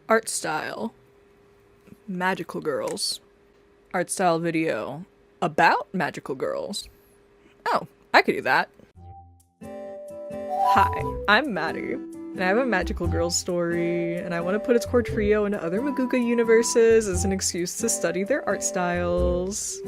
Art style. Magical girls. Art style video about magical girls. Oh, I could do that. Hi, I'm Maddie, and I have a magical girls story, and I want to put its core trio into other Maguka universes as an excuse to study their art styles.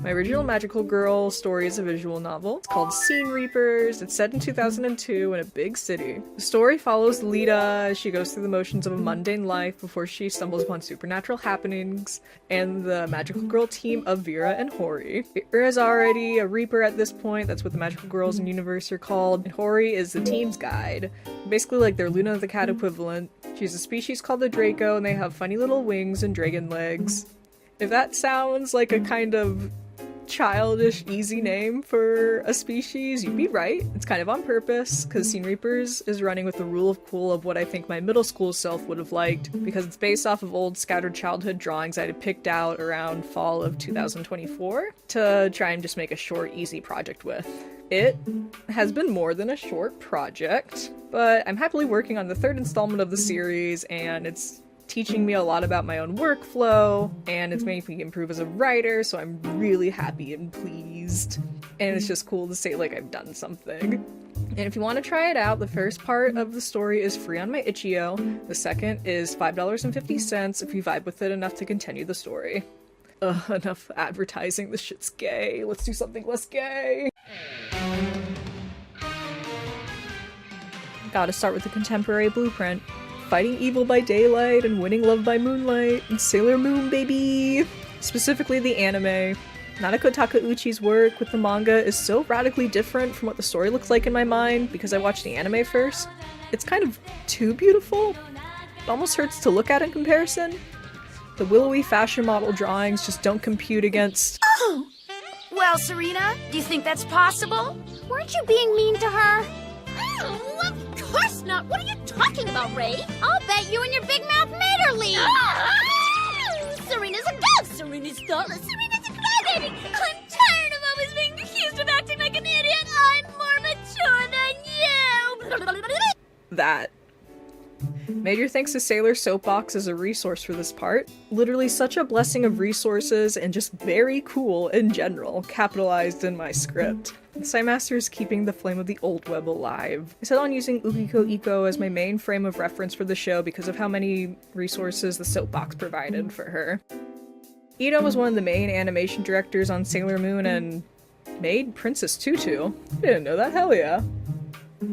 My original magical girl story is a visual novel. It's called Scene Reapers. It's set in 2002 in a big city. The story follows Lita as she goes through the motions of a mundane life before she stumbles upon supernatural happenings and the magical girl team of Vera and Hori. Vera is already a Reaper at this point. That's what the magical girls in universe are called. And Hori is the team's guide. Basically like their Luna the Cat equivalent. She's a species called the Draco, and they have funny little wings and dragon legs. If that sounds like a kind of childish, easy name for a species, you'd be right. It's kind of on purpose, because Scene Reapers is running with the rule of cool of what I think my middle school self would have liked, because it's based off of old scattered childhood drawings I had picked out around fall of 2024 to try and just make a short, easy project with. It has been more than a short project, but I'm happily working on the third installment of the series, and it's teaching me a lot about my own workflow, and it's making me improve as a writer, so I'm really happy and pleased. And it's just cool to say, like, I've done something. And if you want to try it out, the first part of the story is free on my itch.io. The second is $5.50 if you vibe with it enough to continue the story. Enough advertising, this shit's gay. Let's do something less gay. Gotta start with the contemporary blueprint. Fighting evil by daylight and winning love by moonlight, and Sailor Moon, baby! Specifically the anime. Nanako Takeuchi's work with the manga is so radically different from what the story looks like in my mind because I watched the anime first. It's kind of too beautiful. It almost hurts to look at in comparison. The willowy fashion model drawings just don't compute against— Oh! Well, Serena, do you think that's possible? Weren't you being mean to her? Oh, of course not! What are you talking about, Ray? I'll bet you and your big mouth made her leave! Serena's a ghost! Serena's thoughtless! Serena's a crybaby! I'm tired of always being accused of acting like an idiot! I'm more mature than you! that. Major thanks to Sailor Soapbox as a resource for this part. Literally such a blessing of resources and just very cool in general, capitalized in my script. Sidemaster is keeping the flame of the old web alive. I set on using Ukiko Iko as my main frame of reference for the show because of how many resources the Soapbox provided for her. Ito was one of the main animation directors on Sailor Moon and made Princess Tutu. I didn't know that, hell yeah.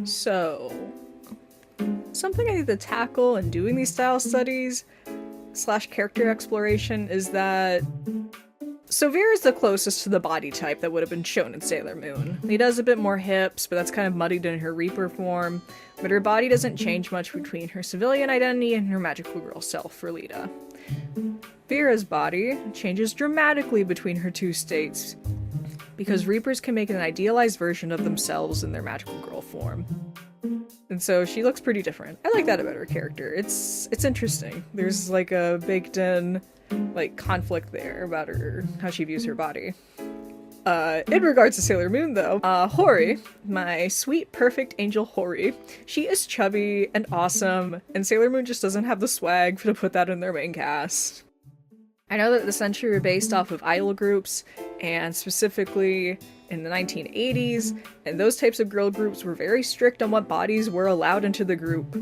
So, something I need to tackle in doing these style studies / character exploration is that so Vera's the closest to the body type that would have been shown in Sailor Moon. He does a bit more hips, but that's kind of muddied in her Reaper form, but her body doesn't change much between her civilian identity and her magical girl self for Lita. Vera's body changes dramatically between her two states, because Reapers can make an idealized version of themselves in their magical girl form. And so she looks pretty different. I like that about her character. It's interesting. There's like a baked in like conflict there about her, how she views her body. In regards to Sailor Moon though, Hori, my sweet perfect angel Hori, she is chubby and awesome, and Sailor Moon just doesn't have the swag to put that in their main cast. I know that the Senshi were based off of idol groups, and specifically in the 1980s, and those types of girl groups were very strict on what bodies were allowed into the group.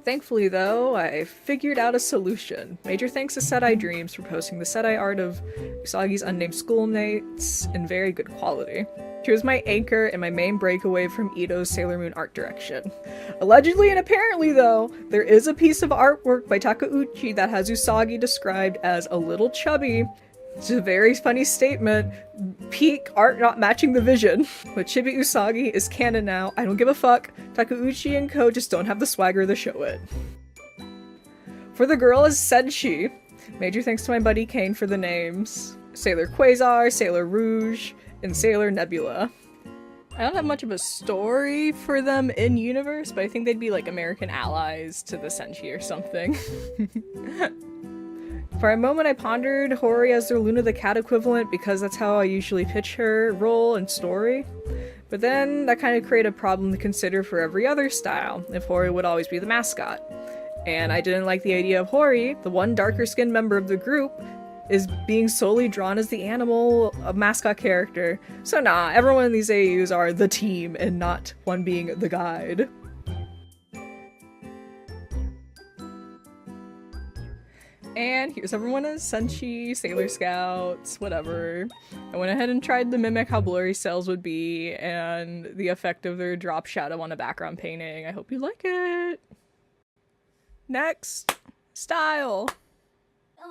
Thankfully though, I figured out a solution. Major thanks to Sedai Dreams for posting the Sedai art of Usagi's unnamed schoolmates in very good quality. She was my anchor and my main breakaway from Ito's Sailor Moon art direction. Allegedly and apparently though, there is a piece of artwork by Takeuchi that has Usagi described as a little chubby. It's a very funny statement. Peak art not matching the vision. But Chibi Usagi is canon now. I don't give a fuck. Takeuchi and co just don't have the swagger to show it. For the girl is Senshi. Major thanks to my buddy Kane for the names. Sailor Quasar, Sailor Rouge, and Sailor Nebula. I don't have much of a story for them in universe, but I think they'd be like American allies to the Senshi or something. For a moment I pondered Hori as their Luna the Cat equivalent because that's how I usually pitch her role and story. But then that kind of created a problem to consider for every other style, if Hori would always be the mascot. And I didn't like the idea of Hori, the one darker-skinned member of the group, is being solely drawn as the animal, a mascot character. So nah, everyone in these AUs are the team and not one being the guide. And here's everyone as Senshi, Sailor Scouts, whatever. I went ahead and tried to mimic how blurry cells would be and the effect of their drop shadow on a background painting. I hope you like it. Next, style. How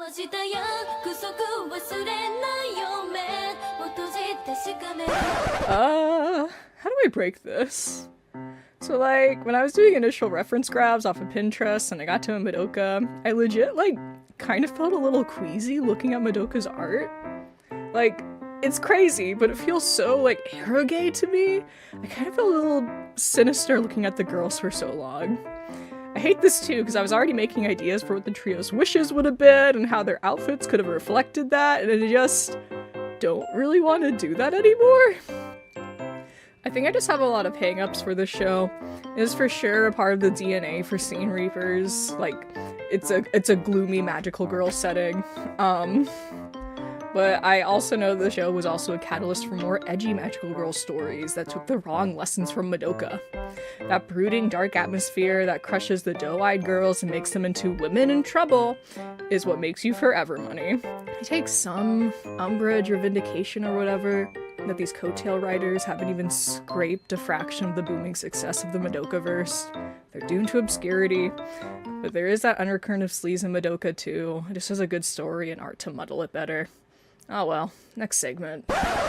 do I break this? So like, when I was doing initial reference grabs off of Pinterest and I got to a Madoka, I legit like kind of felt a little queasy looking at Madoka's art. Like, it's crazy, but it feels so like eroge to me. I kind of felt a little sinister looking at the girls for so long. I hate this too because I was already making ideas for what the trio's wishes would have been and how their outfits could have reflected that, and I just don't really want to do that anymore. I think I just have a lot of hang-ups for this show. It is for sure a part of the DNA for Scene Reapers. Like, it's a gloomy magical girl setting. But I also know the show was also a catalyst for more edgy magical girl stories that took the wrong lessons from Madoka. That brooding dark atmosphere that crushes the doe-eyed girls and makes them into women in trouble is what makes you forever money. I take some umbrage or vindication or whatever that these coattail writers haven't even scraped a fraction of the booming success of the Madoka-verse. They're doomed to obscurity, but there is that undercurrent of sleaze in Madoka too. It just has a good story and art to muddle it better. Oh well, next segment.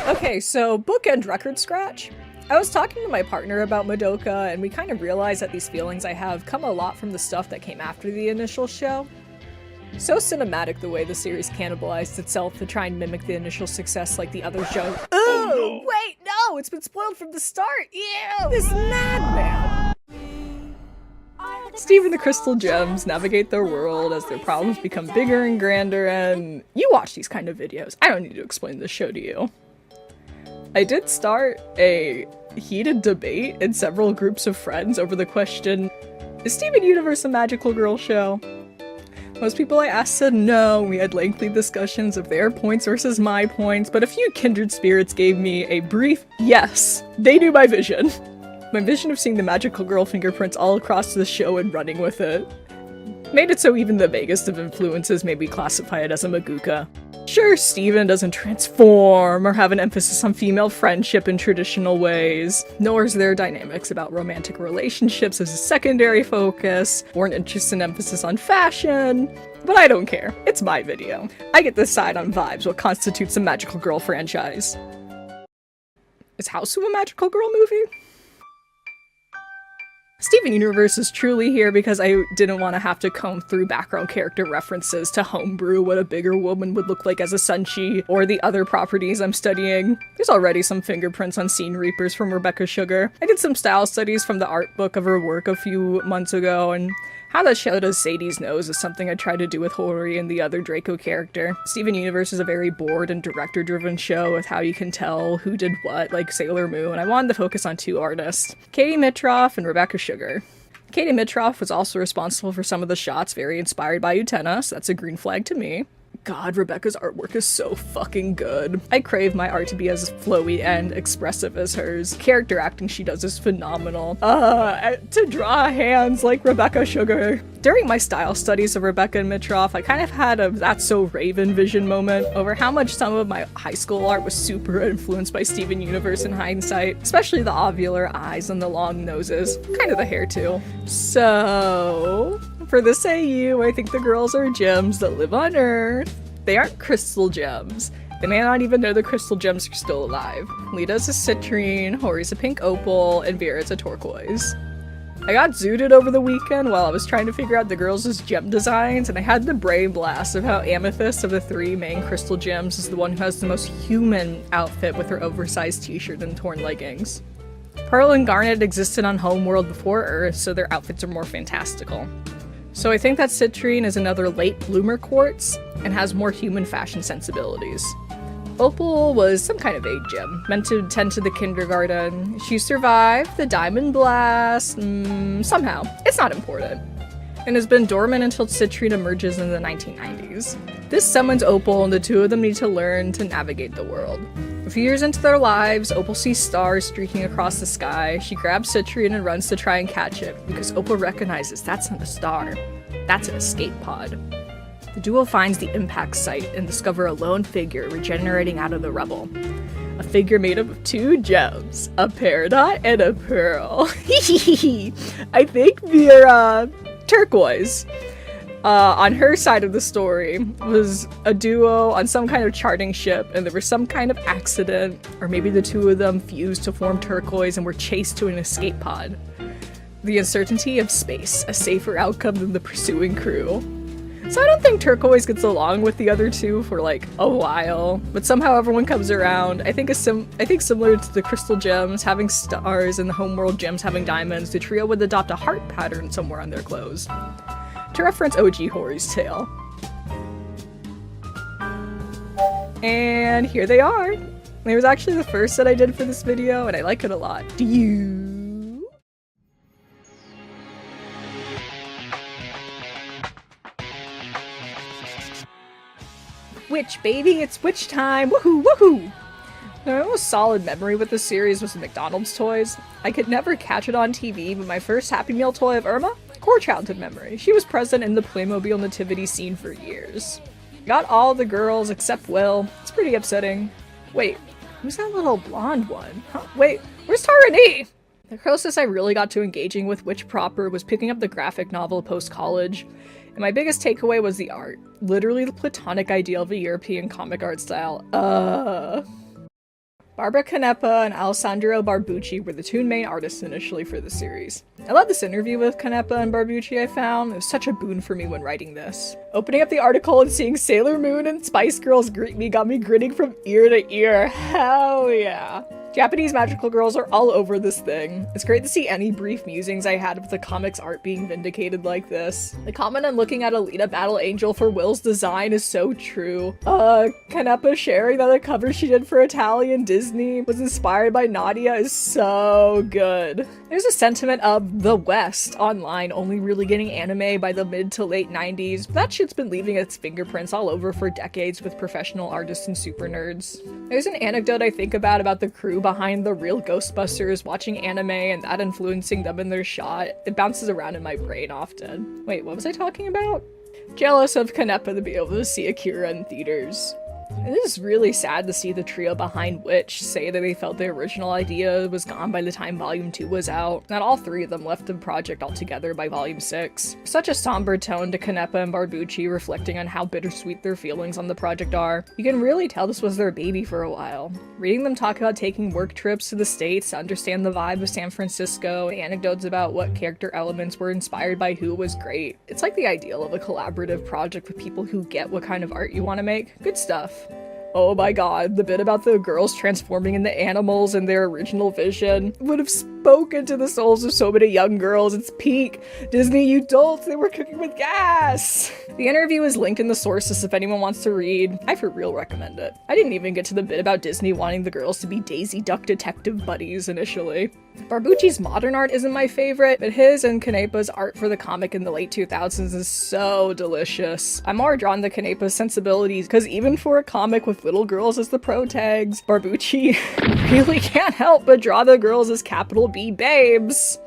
Okay, so bookend record scratch. I was talking to my partner about Madoka, and we kind of realized that these feelings I have come a lot from the stuff that came after the initial show. So cinematic the way the series cannibalized itself to try and mimic the initial success like the other show. Oh, wait, no, it's been spoiled from the start. Ew, this madman. Steve and the Crystal Gems navigate their world as their problems become bigger and grander, and you watch these kind of videos. I don't need to explain this show to you. I did start a heated debate in several groups of friends over the question, is Steven Universe a magical girl show? Most people I asked said no. We had lengthy discussions of their points versus my points, but a few kindred spirits gave me a brief yes. They knew my vision. My vision of seeing the magical girl fingerprints all across the show and running with it made it so even the vaguest of influences may be classified as a maguka. Sure, Steven doesn't transform or have an emphasis on female friendship in traditional ways, nor is there dynamics about romantic relationships as a secondary focus, or an interest and emphasis on fashion, but I don't care. It's my video. I get to decide on vibes what constitutes a magical girl franchise. Is Houseu a magical girl movie? Steven Universe is truly here because I didn't want to have to comb through background character references to homebrew what a bigger woman would look like as a Senshi, or the other properties I'm studying. There's already some fingerprints on Scene Reapers from Rebecca Sugar. I did some style studies from the art book of her work a few months ago, and how that show does Sadie's nose is something I tried to do with Hori and the other Draco character. Steven Universe is a very bored and director-driven show with how you can tell who did what, like Sailor Moon, and I wanted to focus on two artists, Katie Mitroff and Rebecca Sugar. Katie Mitroff was also responsible for some of the shots very inspired by Utena, so that's a green flag to me. God, Rebecca's artwork is so fucking good. I crave my art to be as flowy and expressive as hers. Character acting she does is phenomenal. To draw hands like Rebecca Sugar. During my style studies of Rebecca and Mitroff, I kind of had a That's So Raven vision moment over how much some of my high school art was super influenced by Steven Universe in hindsight, especially the ovular eyes and the long noses. Kind of the hair too. So, for this AU, I think the girls are gems that live on Earth. They aren't crystal gems. They may not even know the crystal gems are still alive. Lita's a citrine, Hori's a pink opal, and Vera's a turquoise. I got zooted over the weekend while I was trying to figure out the girls' gem designs, and I had the brain blast of how Amethyst of the three main crystal gems is the one who has the most human outfit with her oversized t-shirt and torn leggings. Pearl and Garnet existed on Homeworld before Earth, so their outfits are more fantastical. So I think that Citrine is another late bloomer quartz, and has more human fashion sensibilities. Opal was some kind of aid gem, meant to tend to the kindergarten. She survived the Diamond Blast, somehow. It's not important. and has been dormant until citrine emerges in the 1990s. This summons Opal, and the two of them need to learn to navigate the world. A few years into their lives, Opal sees stars streaking across the sky. She grabs citrine and runs to try and catch it, because Opal recognizes that's not a star, that's an escape pod. The duo finds the impact site and discover a lone figure regenerating out of the rubble. A figure made up of two gems, a peridot and a pearl. I think they're turquoise. On her side of the story was a duo on some kind of charting ship, and there was some kind of accident, or maybe the two of them fused to form turquoise and were chased to an escape pod. The uncertainty of space, a safer outcome than the pursuing crew. So I don't think turquoise gets along with the other two for like a while, but somehow everyone comes around. I think similar to the crystal gems having stars and the homeworld gems having diamonds, the trio would adopt a heart pattern somewhere on their clothes, to reference OG Hori's tale. And here they are. It was actually the first that I did for this video, and I like it a lot. Do you? Witch, baby, it's witch time! Woohoo, woohoo! My most solid memory with this series was the McDonald's toys. I could never catch it on TV, but my first Happy Meal toy of Irma? Core childhood memory. She was present in the Playmobil nativity scene for years. Got all the girls except Will. It's pretty upsetting. Wait, who's that little blonde one? Huh? Wait, where's taranee? The closest I really got to engaging with Witch proper was picking up the graphic novel post-college. And my biggest takeaway was the art. Literally the platonic ideal of a European comic art style. Barbara Canepa and Alessandro Barbucci were the two main artists initially for the series. I love this interview with Canepa and Barbucci I found. It was such a boon for me when writing this. Opening up the article and seeing Sailor Moon and Spice Girls greet me got me grinning from ear to ear. Hell yeah. Japanese magical girls are all over this thing. It's great to see any brief musings I had with the comics art being vindicated like this. The comment on looking at Alita Battle Angel for Will's design is so true. Canepa sharing that the cover she did for Italian Disney was inspired by Nadia is so good. There's a sentiment of the West online only really getting anime by the mid to late 90s, but that shit's been leaving its fingerprints all over for decades with professional artists and super nerds. There's an anecdote I think about the crew behind the real Ghostbusters watching anime and that influencing them in their shot. It bounces around in my brain often. Wait, what was I talking about? Jealous of Canepa to be able to see Akira in theaters. It is really sad to see the trio behind Witch say that they felt the original idea was gone by the time Volume 2 was out. Not all three of them left the project altogether by Volume 6. Such a somber tone to Canepa and Barbucci, reflecting on how bittersweet their feelings on the project are. You can really tell this was their baby for a while. Reading them talk about taking work trips to the States to understand the vibe of San Francisco, and anecdotes about what character elements were inspired by who was great. It's like the ideal of a collaborative project with people who get what kind of art you want to make. Good stuff. Oh my god, the bit about the girls transforming into animals and their original vision would have spoken to the souls of so many young girls. It's peak Disney adults, they were cooking with gas! The interview is linked in the sources if anyone wants to read. I for real recommend it. I didn't even get to the bit about Disney wanting the girls to be Daisy Duck detective buddies initially. Barbucci's modern art isn't my favorite, but his and Canepa's art for the comic in the late 2000s is so delicious. I'm more drawn to Canepa's sensibilities, because even for a comic with little girls as the pro-tags, Barbucci really can't help but draw the girls as capital B babes.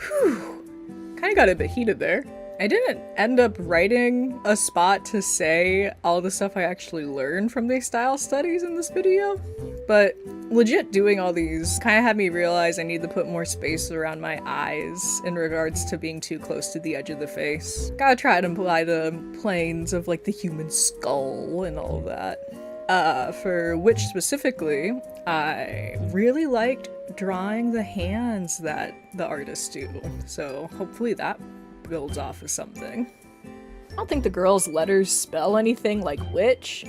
Whew. Kinda got a bit heated there. I didn't end up writing a spot to say all the stuff I actually learned from these style studies in this video, but legit doing all these kind of had me realize I need to put more space around my eyes in regards to being too close to the edge of the face. Gotta try to apply the planes of like the human skull and all that. For Witch specifically, I really liked drawing the hands that the artists do, so hopefully that builds off of something. I don't think the girls' letters spell anything like witch.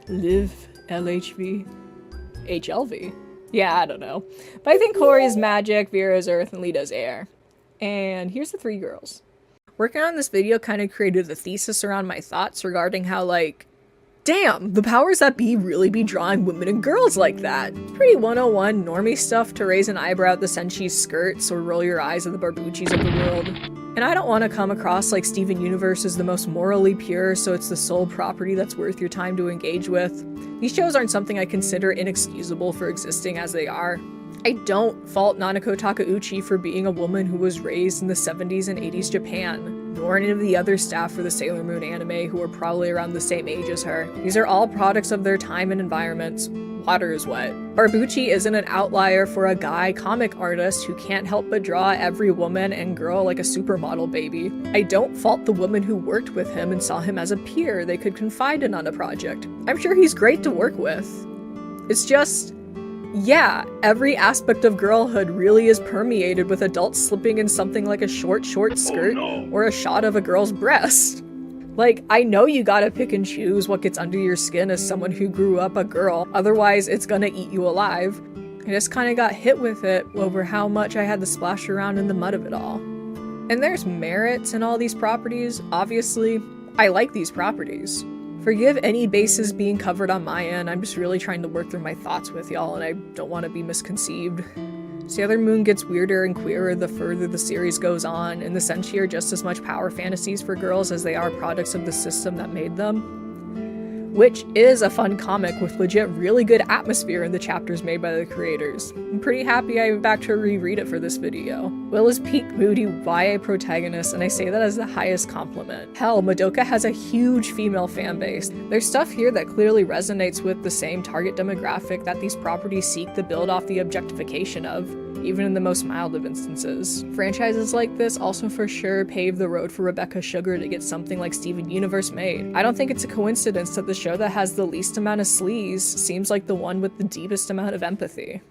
Live, LHV, HLV. Yeah, I don't know. But I think Hori is magic, Vera is earth, and Lita's air. And here's the three girls. Working on this video kind of created a thesis around my thoughts regarding how, like, damn, the powers that be really be drawing women and girls like that. Pretty 101 normie stuff to raise an eyebrow at the Senshi's skirts or roll your eyes at the Barbuccis of the world. And I don't want to come across like Steven Universe is the most morally pure, so it's the sole property that's worth your time to engage with. These shows aren't something I consider inexcusable for existing as they are. I don't fault Nanako Takeuchi for being a woman who was raised in the 70s and 80s Japan, nor any of the other staff for the Sailor Moon anime who are probably around the same age as her. These are all products of their time and environments. Water is wet. Barbucci isn't an outlier for a guy comic artist who can't help but draw every woman and girl like a supermodel baby. I don't fault the woman who worked with him and saw him as a peer they could confide in on a project. I'm sure he's great to work with. It's just, yeah, every aspect of girlhood really is permeated with adults slipping in something like a short skirt or a shot of a girl's breast. Like, I know you gotta pick and choose what gets under your skin as someone who grew up a girl, otherwise it's gonna eat you alive. I just kinda got hit with it over how much I had to splash around in the mud of it all. And there's merits in all these properties, obviously. I like these properties. Forgive any bases being covered on my end, I'm just really trying to work through my thoughts with y'all and I don't want to be misconceived. Sailor Moon gets weirder and queerer the further the series goes on, and the Senshi are just as much power fantasies for girls as they are products of the system that made them. Which is a fun comic with legit really good atmosphere in the chapters made by the creators. I'm pretty happy I'm back to reread it for this video. Will is peak moody YA protagonist, and I say that as the highest compliment. Hell, Madoka has a huge female fan base. There's stuff here that clearly resonates with the same target demographic that these properties seek to build off the objectification of, even in the most mild of instances. Franchises like this also for sure pave the road for Rebecca Sugar to get something like Steven Universe made. I don't think it's a coincidence that the show that has the least amount of sleaze seems like the one with the deepest amount of empathy.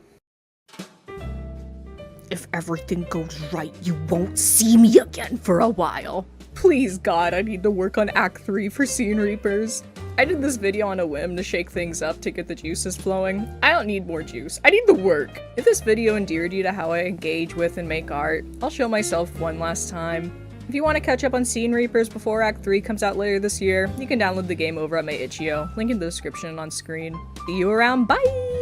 If everything goes right, you won't see me again for a while. Please God, I need to work on Act 3 for Scene Reapers. I did this video on a whim to shake things up to get the juices flowing. I don't need more juice, I need the work. If this video endeared you to how I engage with and make art, I'll show myself one last time. If you want to catch up on Scene Reapers before Act 3 comes out later this year, you can download the game over at my itch.io, link in the description and on screen. See you around, bye!